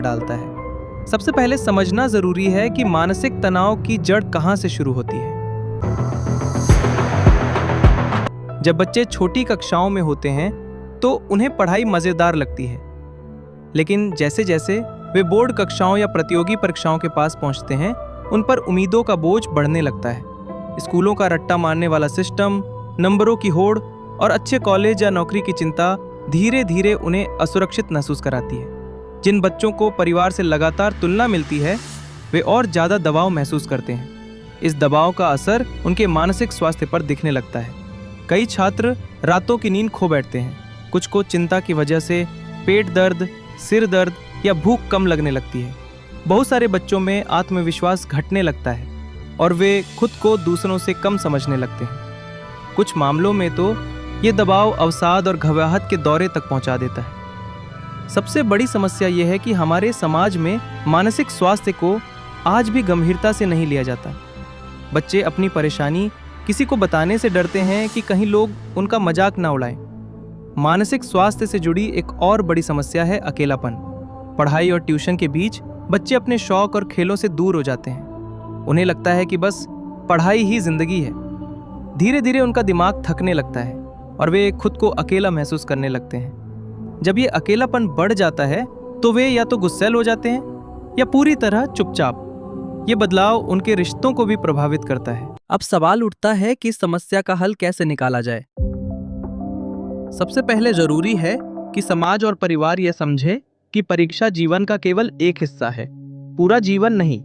डालता है। सबसे पहले समझना जरूरी है कि मानसिक तनाव की जड़ कहां से शुरू होती है। जब बच्चे छोटी कक्षाओं में होते हैं तो उन्हें पढ़ाई मजेदार लगती है, लेकिन जैसे जैसे वे बोर्ड कक्षाओं या प्रतियोगी परीक्षाओं के पास पहुंचते हैं, उन पर उम्मीदों का बोझ बढ़ने लगता है। स्कूलों का रट्टा मारने वाला सिस्टम, नंबरों की होड़ और अच्छे कॉलेज या नौकरी की चिंता धीरे धीरे उन्हें असुरक्षित महसूस कराती है। जिन बच्चों को परिवार से लगातार तुलना मिलती है, वे और ज़्यादा दबाव महसूस करते हैं। इस दबाव का असर उनके मानसिक स्वास्थ्य पर दिखने लगता है। कई छात्र रातों की नींद खो बैठते हैं। कुछ को चिंता की वजह से पेट दर्द, सिर दर्द या भूख कम लगने लगती है। बहुत सारे बच्चों में आत्मविश्वास घटने लगता है और वे खुद को दूसरों से कम समझने लगते हैं। कुछ मामलों में तो ये दबाव अवसाद और घबराहट के दौरे तक पहुंचा देता है। सबसे बड़ी समस्या यह है कि हमारे समाज में मानसिक स्वास्थ्य को आज भी गंभीरता से नहीं लिया जाता। बच्चे अपनी परेशानी किसी को बताने से डरते हैं कि कहीं लोग उनका मजाक ना उड़ाएं। मानसिक स्वास्थ्य से जुड़ी एक और बड़ी समस्या है अकेलापन। पढ़ाई और ट्यूशन के बीच बच्चे अपने शौक और खेलों से दूर हो जाते हैं। उन्हें लगता है कि बस पढ़ाई ही जिंदगी है। धीरे धीरे उनका दिमाग थकने लगता है और वे खुद को अकेला महसूस करने लगते हैं। जब ये अकेलापन बढ़ जाता है तो वे या तो गुस्सैल हो जाते हैं या पूरी तरह चुपचाप। ये बदलाव उनके रिश्तों को भी प्रभावित करता है। अब सवाल उठता है कि इस समस्या का हल कैसे निकाला जाए। सबसे पहले जरूरी है कि समाज और परिवार यह समझे कि परीक्षा जीवन का केवल एक हिस्सा है, पूरा जीवन नहीं।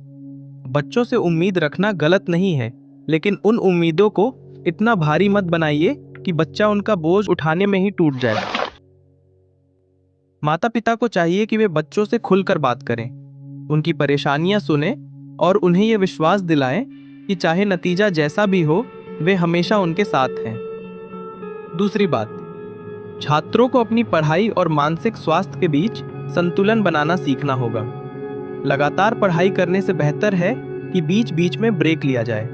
बच्चों से उम्मीद रखना गलत नहीं है, लेकिन उन उम्मीदों को इतना भारी मत बनाइए कि बच्चा उनका बोझ उठाने में ही टूट जाए। माता पिता को चाहिए कि वे बच्चों से खुलकर बात करें, उनकी परेशानियां सुनें और उन्हें यह विश्वास दिलाएं कि चाहे नतीजा जैसा भी हो, वे हमेशा उनके साथ हैं। दूसरी बात, छात्रों को अपनी पढ़ाई और मानसिक स्वास्थ्य के बीच संतुलन बनाना सीखना होगा। लगातार पढ़ाई करने से बेहतर है कि बीच बीच में ब्रेक लिया जाए।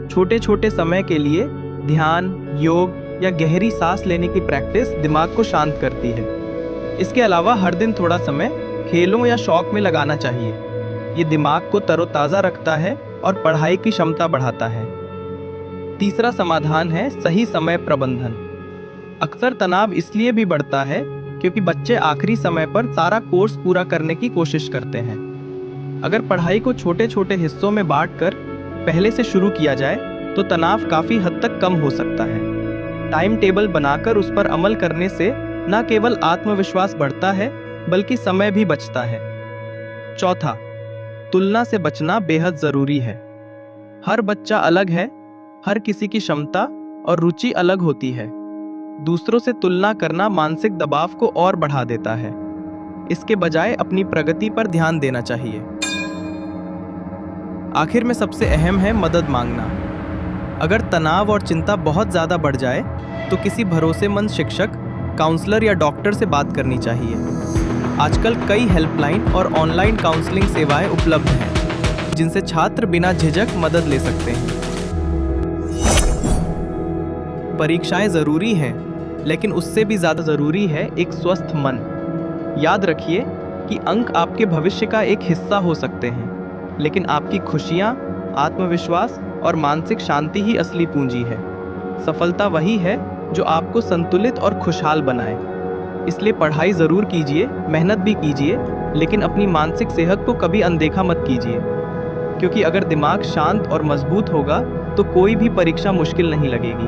छोटे छोटे समय के लिए ध्यान, योग या गहरी सांस लेने की प्रैक्टिस दिमाग को शांत करती है। इसके अलावा हर दिन थोड़ा समय खेलों या शौक में लगाना चाहिए। ये दिमाग को तरोताज़ा रखता है और पढ़ाई की क्षमता बढ़ाता है। तीसरा समाधान है सही समय प्रबंधन। अक्सर तनाव इसलिए भी बढ़ता है क्योंकि बच्चे आखिरी समय पर सारा कोर्स पूरा करने की कोशिश करते हैं। अगर पढ़ाई को छोटे छोटे हिस्सों में बांटकर पहले से शुरू किया जाए तो तनाव काफ़ी हद तक कम हो सकता है। टाइम टेबल बनाकर उस पर अमल करने से न केवल आत्मविश्वास बढ़ता है बल्कि समय भी बचता है। चौथा, तुलना से बचना बेहद ज़रूरी है। हर बच्चा अलग है, हर किसी की क्षमता और रुचि अलग होती है। दूसरों से तुलना करना मानसिक दबाव को और बढ़ा देता है। इसके बजाय अपनी प्रगति पर ध्यान देना चाहिए। आखिर में सबसे अहम है मदद मांगना। अगर तनाव और चिंता बहुत ज़्यादा बढ़ जाए तो किसी भरोसेमंद शिक्षक, काउंसलर या डॉक्टर से बात करनी चाहिए। आजकल कई हेल्पलाइन और ऑनलाइन काउंसलिंग सेवाएं उपलब्ध हैं, जिनसे छात्र बिना झिझक मदद ले सकते हैं। परीक्षाएं ज़रूरी हैं, लेकिन उससे भी ज़्यादा ज़रूरी है एक स्वस्थ मन। याद रखिए कि अंक आपके भविष्य का एक हिस्सा हो सकते हैं, लेकिन आपकी खुशियाँ, आत्मविश्वास और मानसिक शांति ही असली पूंजी है। सफलता वही है जो आपको संतुलित और खुशहाल बनाए। इसलिए पढ़ाई ज़रूर कीजिए, मेहनत भी कीजिए, लेकिन अपनी मानसिक सेहत को कभी अनदेखा मत कीजिए, क्योंकि अगर दिमाग शांत और मजबूत होगा तो कोई भी परीक्षा मुश्किल नहीं लगेगी।